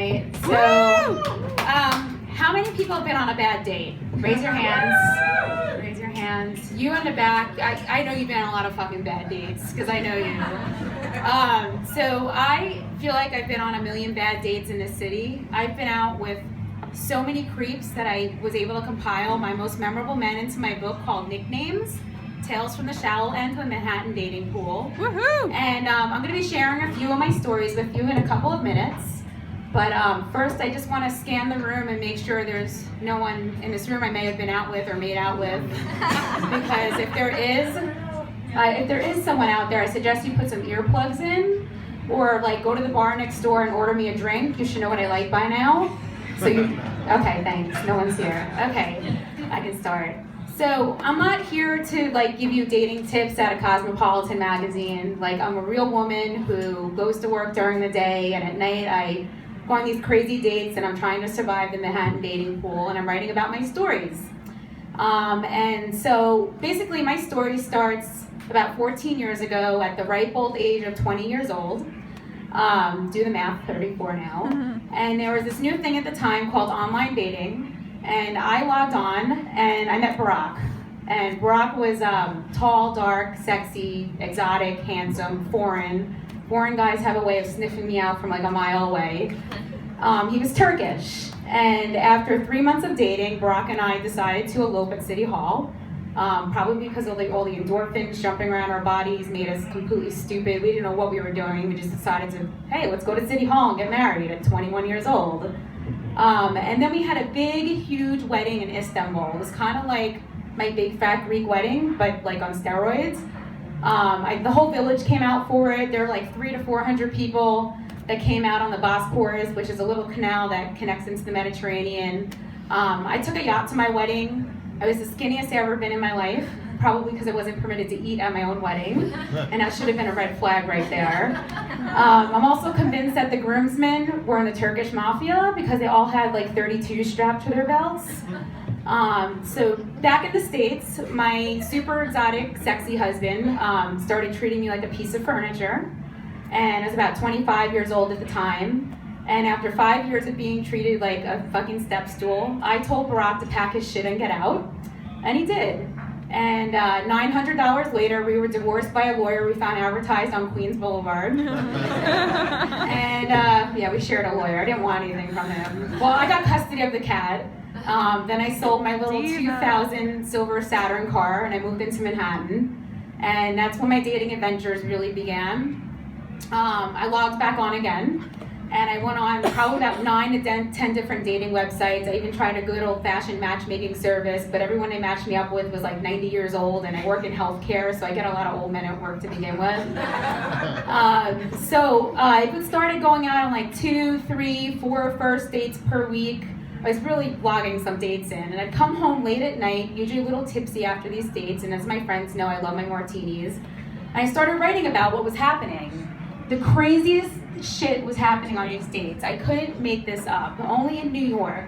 night. So, how many people have been on a bad date? Raise your hands. Raise your hands. You in the back, I know you've been on a lot of fucking bad dates, because I know you. So I feel like I've been on a million bad dates in this city. I've been out with so many creeps that I was able to compile my most memorable men into my book called Nicknames, Tales from the Shallow End of the Manhattan Dating Pool. Woohoo! And I'm going to be sharing a few of my stories with you in a couple of minutes. But first, I just want to scan the room and make sure there's no one in this room I may have been out with or made out with. Because if there is someone out there, I suggest you put some earplugs in, or like go to the bar next door and order me a drink. You should know what I like by now. Okay, thanks. No one's here. Okay, I can start. So I'm not here to like give you dating tips out of Cosmopolitan magazine. Like, I'm a real woman who goes to work during the day, and at night I go on these crazy dates, and I'm trying to survive the Manhattan dating pool, and I'm writing about my stories. And so basically my story starts about 14 years ago at the ripe old age of 20 years old. Do the math, 34 now. Mm-hmm. And there was this new thing at the time called online dating. And I logged on, and I met Barack. And Barack was tall, dark, sexy, exotic, handsome, foreign. Foreign guys have a way of sniffing me out from like a mile away. He was Turkish. And after 3 months of dating, Barack and I decided to elope at City Hall. Probably because of all the endorphins jumping around our bodies made us completely stupid. We didn't know what we were doing. We just decided to, hey, let's go to City Hall and get married at 21 years old. And then we had a big, huge wedding in Istanbul. It was kind of like my big fat Greek wedding, but like on steroids. The whole village came out for it. There were like 300 to 400 people that came out on the Bosporus, which is a little canal that connects into the Mediterranean. I took a yacht to my wedding. I was the skinniest I've ever been in my life, probably because I wasn't permitted to eat at my own wedding, and that should have been a red flag right there. I'm also convinced that the groomsmen were in the Turkish mafia because they all had like 32 strapped to their belts. So back in the States, my super exotic, sexy husband started treating me like a piece of furniture, and I was about 25 years old at the time. And after 5 years of being treated like a fucking step stool, I told Barack to pack his shit and get out, and he did. And $900 later, we were divorced by a lawyer we found advertised on Queens Boulevard. And yeah, we shared a lawyer. I didn't want anything from him. Well, I got custody of the cat. Then I sold my little 2000 silver Saturn car, and I moved into Manhattan. And that's when my dating adventures really began. I logged back on again. And I went on probably about 9 to 10 different dating websites. I even tried a good old-fashioned matchmaking service, but everyone they matched me up with was like 90 years old, and I work in healthcare, so I get a lot of old men at work to begin with. So I started going out on like 2, 3, 4 first dates per week. I was really logging some dates in, and I'd come home late at night, usually a little tipsy after these dates, and as my friends know, I love my martinis. And I started writing about what was happening. The craziest shit was happening on these dates. I couldn't make this up, only in New York.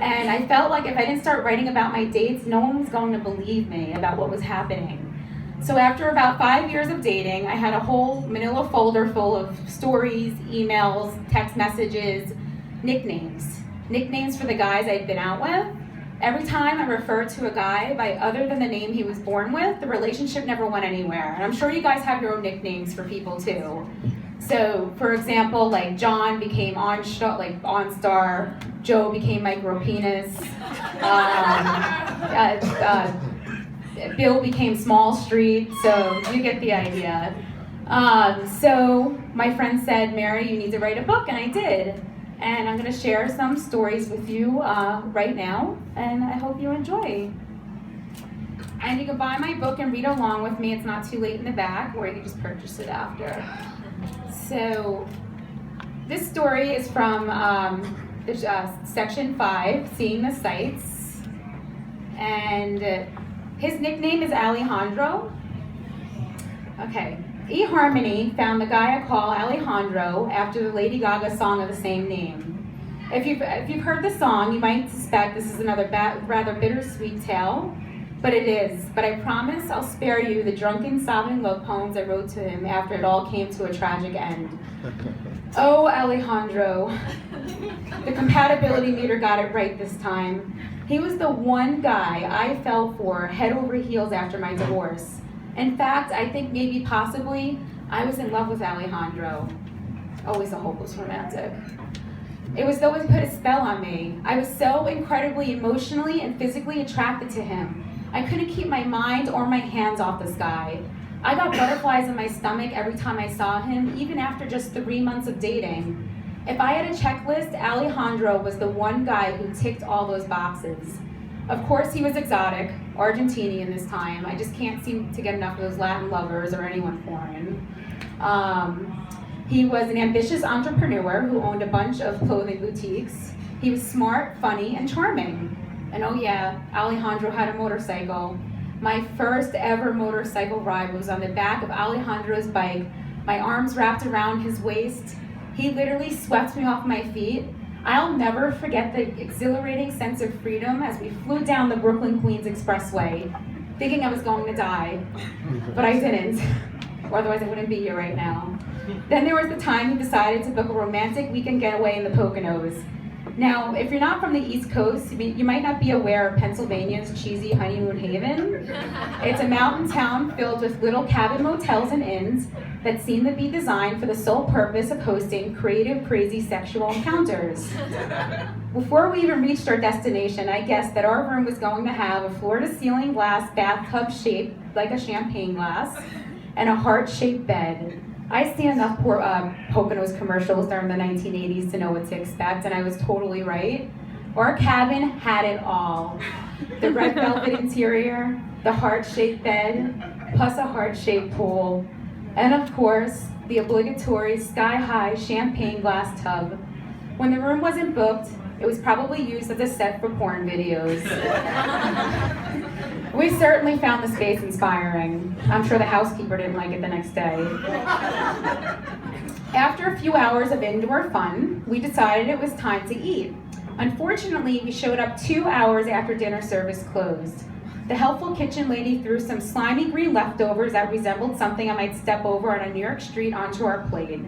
And I felt like if I didn't start writing about my dates, no one was going to believe me about what was happening. So after about 5 years of dating, I had a whole manila folder full of stories, emails, text messages, nicknames. Nicknames for the guys I'd been out with. Every time I referred to a guy by other than the name he was born with, the relationship never went anywhere. And I'm sure you guys have your own nicknames for people too. So, for example, like John became OnStar, Joe became Micropenis, Bill became Small Street, so you get the idea. So my friend said, Mary, you need to write a book, and I did. And I'm going to share some stories with you right now, and I hope you enjoy. And you can buy my book and read along with me. It's not too late in the back, or you can just purchase it after. So this story is from section 5, Seeing the Sights. And his nickname is Alejandro. Okay. eHarmony found the guy I call Alejandro after the Lady Gaga song of the same name. If you've heard the song, you might suspect this is another rather bittersweet tale. But it is. But I promise I'll spare you the drunken, sobbing love poems I wrote to him after it all came to a tragic end. Oh, Alejandro. The compatibility meter got it right this time. He was the one guy I fell for head over heels after my divorce. In fact, I think maybe possibly I was in love with Alejandro. Always a hopeless romantic. It was though it put a spell on me. I was so incredibly emotionally and physically attracted to him. I couldn't keep my mind or my hands off this guy. I got butterflies in my stomach every time I saw him, even after just 3 months of dating. If I had a checklist, Alejandro was the one guy who ticked all those boxes. Of course, he was exotic, Argentinian this time. I just can't seem to get enough of those Latin lovers or anyone foreign. He was an ambitious entrepreneur who owned a bunch of clothing boutiques. He was smart, funny, and charming. And oh yeah, Alejandro had a motorcycle. My first ever motorcycle ride was on the back of Alejandro's bike, my arms wrapped around his waist. He literally swept me off my feet. I'll never forget the exhilarating sense of freedom as we flew down the Brooklyn-Queens Expressway, thinking I was going to die, but I didn't, or otherwise I wouldn't be here right now. Then there was the time he decided to book a romantic weekend getaway in the Poconos. Now, if you're not from the East Coast, you might not be aware of Pennsylvania's cheesy honeymoon haven. It's a mountain town filled with little cabin motels and inns that seem to be designed for the sole purpose of hosting creative, crazy sexual encounters. Before we even reached our destination, I guessed that our room was going to have a floor-to-ceiling glass bathtub shaped like a champagne glass and a heart-shaped bed. I see enough Poconos commercials during the 1980s to know what to expect, and I was totally right. Our cabin had it all. The red velvet interior, the heart-shaped bed, plus a heart-shaped pool, and of course, the obligatory sky-high champagne glass tub. When the room wasn't booked, it was probably used as a set for porn videos. We certainly found the space inspiring. I'm sure the housekeeper didn't like it the next day. After a few hours of indoor fun, we decided it was time to eat. Unfortunately, we showed up 2 hours after dinner service closed. The helpful kitchen lady threw some slimy green leftovers that resembled something I might step over on a New York street onto our plate.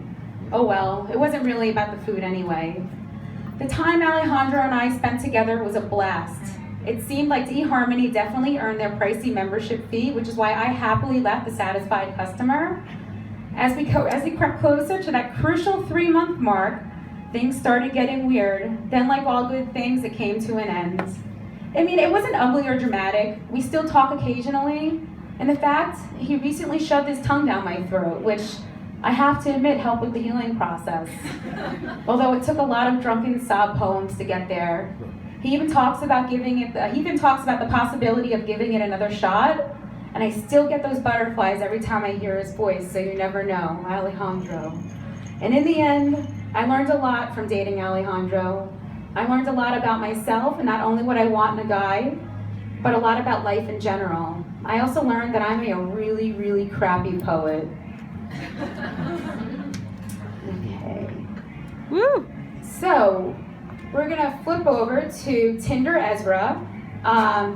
Oh well, it wasn't really about the food anyway. The time Alejandro and I spent together was a blast. It seemed like eHarmony definitely earned their pricey membership fee, which is why I happily left the satisfied customer. As we crept closer to that crucial 3-month mark, things started getting weird. Then, like all good things, it came to an end. I mean, it wasn't ugly or dramatic. We still talk occasionally. And in fact, he recently shoved his tongue down my throat, which I have to admit helped with the healing process. Although it took a lot of drunken sob poems to get there. He even talks about the possibility of giving it another shot, and I still get those butterflies every time I hear his voice, so you never know, Alejandro. And in the end, I learned a lot from dating Alejandro. I learned a lot about myself, and not only what I want in a guy, but a lot about life in general. I also learned that I'm a really, really crappy poet. Okay. Woo! So, we're gonna flip over to Tinder Ezra.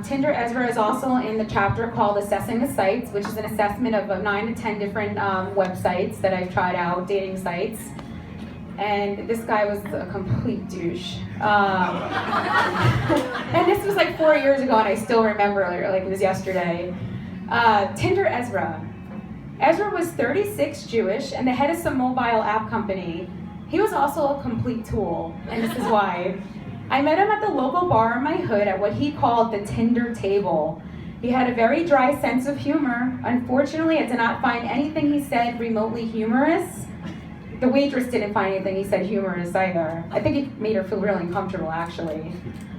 Tinder Ezra is also in the chapter called Assessing the Sites, which is an assessment of 9 to 10 different websites that I've tried out, dating sites. And this guy was a complete douche. And this was like 4 years ago, and I still remember like it was yesterday. Tinder Ezra. Ezra was 36, Jewish, and the head of some mobile app company. He was also a complete tool, and this is why. I met him at the local bar in my hood at what he called the Tinder table. He had a very dry sense of humor. Unfortunately, I did not find anything he said remotely humorous. The waitress didn't find anything he said humorous either. I think it made her feel really uncomfortable, actually.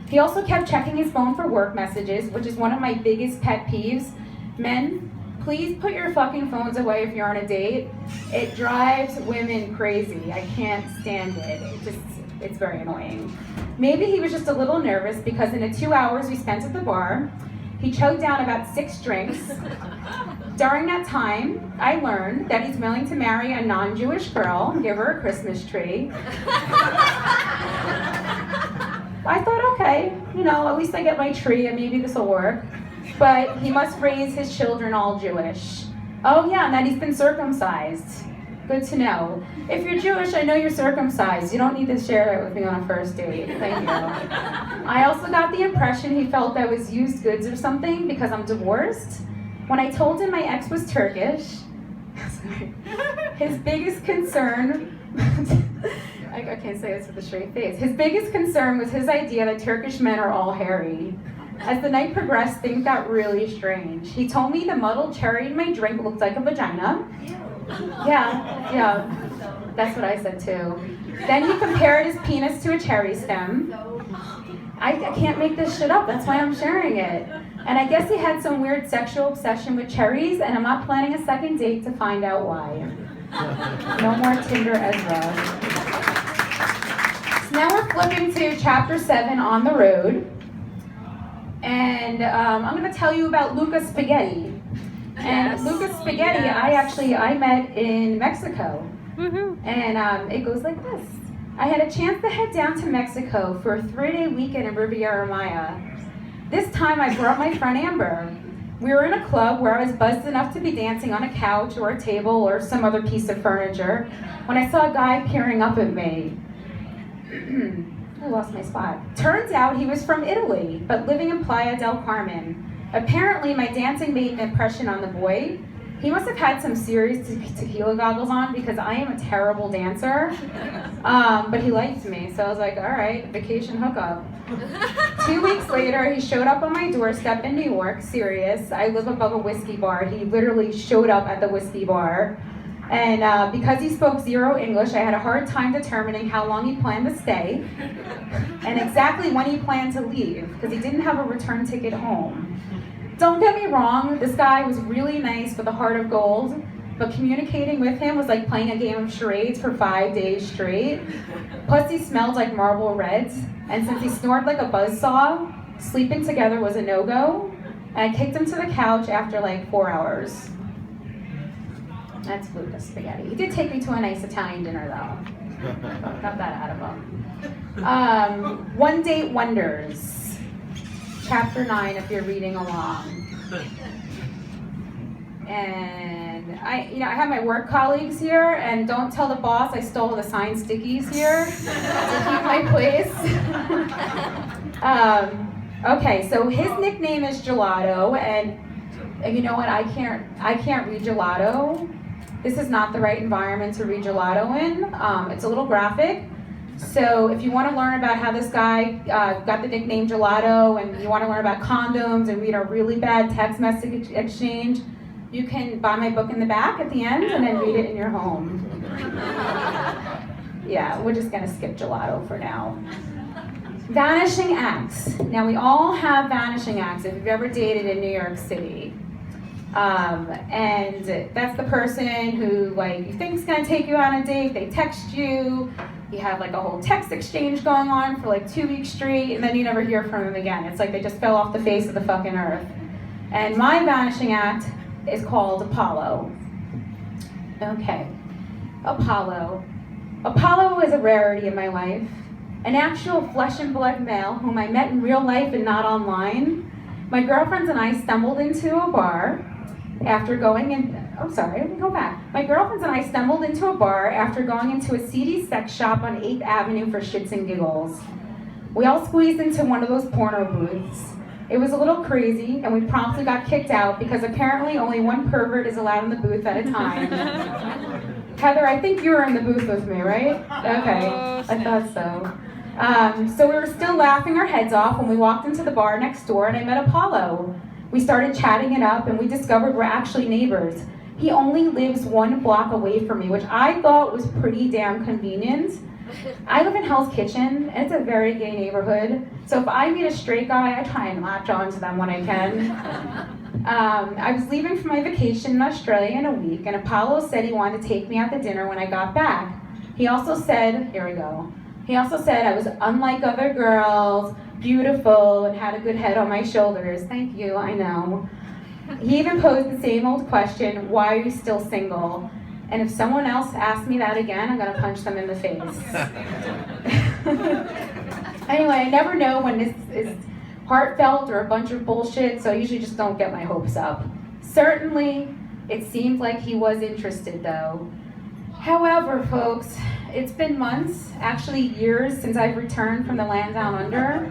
He also kept checking his phone for work messages, which is one of my biggest pet peeves. Men, please put your fucking phones away if you're on a date. It drives women crazy. I can't stand it. It's very annoying. Maybe he was just a little nervous because in the 2 hours we spent at the bar, he choked down about 6 drinks. During that time, I learned that he's willing to marry a non-Jewish girl and give her a Christmas tree. I thought, okay, at least I get my tree and maybe this will work. but he must raise his children all Jewish. Oh yeah, and that he's been circumcised. Good to know. If you're Jewish, I know you're circumcised. You don't need to share it with me on a first date. Thank you. I also got the impression he felt I was used goods or something because I'm divorced. When I told him my ex was Turkish, his biggest concern, I can't say this with a straight face, his biggest concern was his idea that Turkish men are all hairy. As the night progressed, things got really strange. He told me the muddled cherry in my drink looked like a vagina. Yeah, that's what I said too. Then he compared his penis to a cherry stem. I can't make this shit up, that's why I'm sharing it. And I guess he had some weird sexual obsession with cherries, and I'm not planning a second date to find out why. No more Tinder Ezra. So now we're flipping to chapter 7, On the Road. And I'm going to tell you about Luca Spaghetti. And Luca Spaghetti, I met in Mexico. And it goes like this. I had a chance to head down to Mexico for a 3-day weekend in Riviera Maya. This time I brought my friend Amber. We were in a club where I was buzzed enough to be dancing on a couch or a table or some other piece of furniture when I saw a guy peering up at me. I lost my spot. Turns out he was from Italy, but living in Playa del Carmen. Apparently my dancing made an impression on the boy. He must have had some serious tequila goggles on because I am a terrible dancer. But he liked me, so I was like, all right, vacation hookup. 2 weeks later, he showed up on my doorstep in New York, serious. I live above a whiskey bar. He literally showed up at the whiskey bar. And because he spoke zero English, I had a hard time determining how long he planned to stay and exactly when he planned to leave, because he didn't have a return ticket home. Don't get me wrong, this guy was really nice with a heart of gold, but communicating with him was like playing a game of charades for 5 days straight. Plus he smelled like Marlboro Reds, and since he snored like a buzzsaw, sleeping together was a no-go, and I kicked him to the couch after like 4 hours. That's Luca Spaghetti. He did take me to a nice Italian dinner though. Got that out of him. One Date Wonders. Chapter 9 if you're reading along. And I have my work colleagues here, and don't tell the boss I stole the signed stickies here to keep my place. Okay, so his nickname is Gelato, and you know what? I can't read Gelato. This is not the right environment to read Gelato in. It's a little graphic. So if you want to learn about how this guy got the nickname Gelato, and you want to learn about condoms and read a really bad text message exchange, you can buy my book in the back at the end and then read it in your home. Yeah, we're just going to skip Gelato for now. Vanishing acts. Now we all have vanishing acts if you've ever dated in New York City. And that's the person who you think is going to take you on a date, they text you, you have a whole text exchange going on for 2 weeks straight, and then you never hear from them again. It's like they just fell off the face of the fucking earth. And my vanishing act is called Apollo. Okay, Apollo. Apollo is a rarity in my life. An actual flesh and blood male whom I met in real life and not online. My girlfriends and I stumbled into a bar after going in, My girlfriends and I stumbled into a bar after going into a seedy sex shop on 8th Avenue for shits and giggles. We all squeezed into one of those porno booths. It was a little crazy, and we promptly got kicked out because apparently only one pervert is allowed in the booth at a time. Heather, I think you were in the booth with me, right? Okay, I thought so. So we were still laughing our heads off when we walked into the bar next door, and I met Apollo. We started chatting it up, and we discovered we're actually neighbors. He only lives 1 block away from me, which I thought was pretty damn convenient. I live in Hell's Kitchen, and it's a very gay neighborhood, so if I meet a straight guy, I try and latch on to them when I can. I was leaving for my vacation in Australia in a week, and Apollo said he wanted to take me out to dinner when I got back. He also said, he also said I was unlike other girls, beautiful, and had a good head on my shoulders. Thank you, I know. He even posed the same old question, why are you still single? And if someone else asks me that again, I'm gonna punch them in the face. Anyway, I never know when heartfelt or a bunch of bullshit, so I usually just don't get my hopes up. Certainly, it seemed like he was interested though. However, folks, it's been months, actually years, since I've returned from the land down under.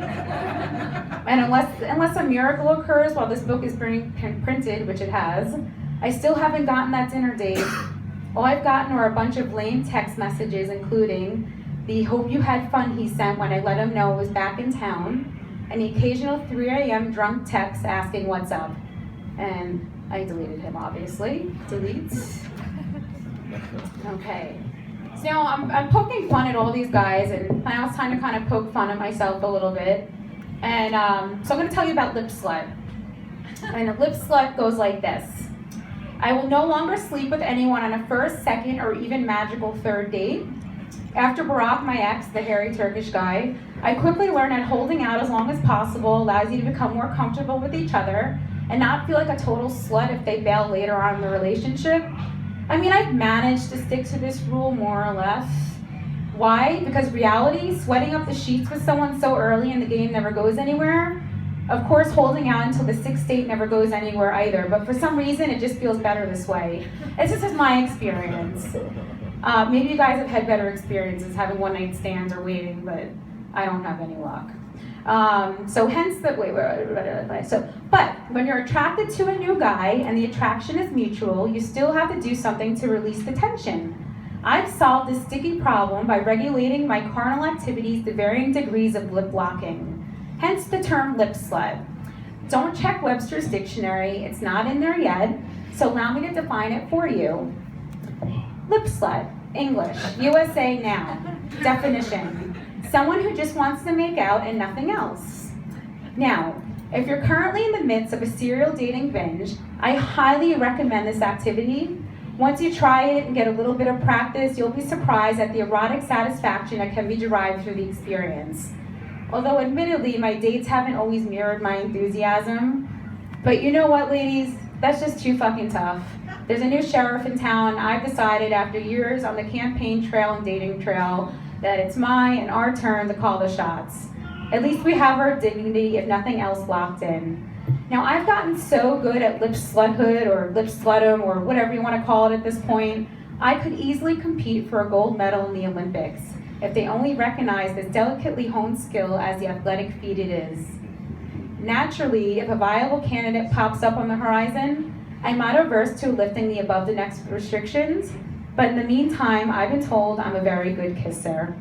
And unless a miracle occurs while this book is being printed, which it has, I still haven't gotten that dinner date. All I've gotten are a bunch of lame text messages, including the "hope you had fun" he sent when I let him know I was back in town, and the occasional 3 a.m. drunk text asking what's up. And I deleted him, obviously. Delete. Okay. So now I'm poking fun at all these guys, and now it's time to kind of poke fun at myself a little bit. And so I'm going to tell you about Lip Slut. And a lip slut goes like this. I will no longer sleep with anyone on a first, second, or even magical third date. After Barack, my ex, the hairy Turkish guy, I quickly learned that holding out as long as possible allows you to become more comfortable with each other and not feel like a total slut if they bail later on in the relationship. I mean, I've managed to stick to this rule more or less. Why? Because reality, sweating up the sheets with someone so early in the game never goes anywhere. Of course, holding out until the sixth date never goes anywhere either, but for some reason, it just feels better this way. It's just my experience. Maybe you guys have had better experiences having one-night stands or waiting, but I don't have any luck. So hence the, but when you're attracted to a new guy and the attraction is mutual, you still have to do something to release the tension. I've solved this sticky problem by regulating my carnal activities to varying degrees of lip blocking. Hence the term lip slut. Don't check Webster's dictionary, it's not in there yet, so allow me to define it for you. Lip slut, English, USA now. Definition, someone who just wants to make out and nothing else. Now, if you're currently in the midst of a serial dating binge, I highly recommend this activity. Once you try it and get a little bit of practice, you'll be surprised at the erotic satisfaction that can be derived through the experience. Although admittedly, my dates haven't always mirrored my enthusiasm. But you know what, ladies? That's just too fucking tough. There's a new sheriff in town. I've decided after years on the campaign trail and dating trail that it's my and our turn to call the shots. At least we have our dignity, if nothing else, locked in. Now, I've gotten so good at lip sluthood or lip slutum or whatever you want to call it at this point, I could easily compete for a gold medal in the Olympics if they only recognize this delicately honed skill as the athletic feat it is. Naturally, if a viable candidate pops up on the horizon, I'm not averse to lifting the above the next restrictions, but in the meantime, I've been told I'm a very good kisser.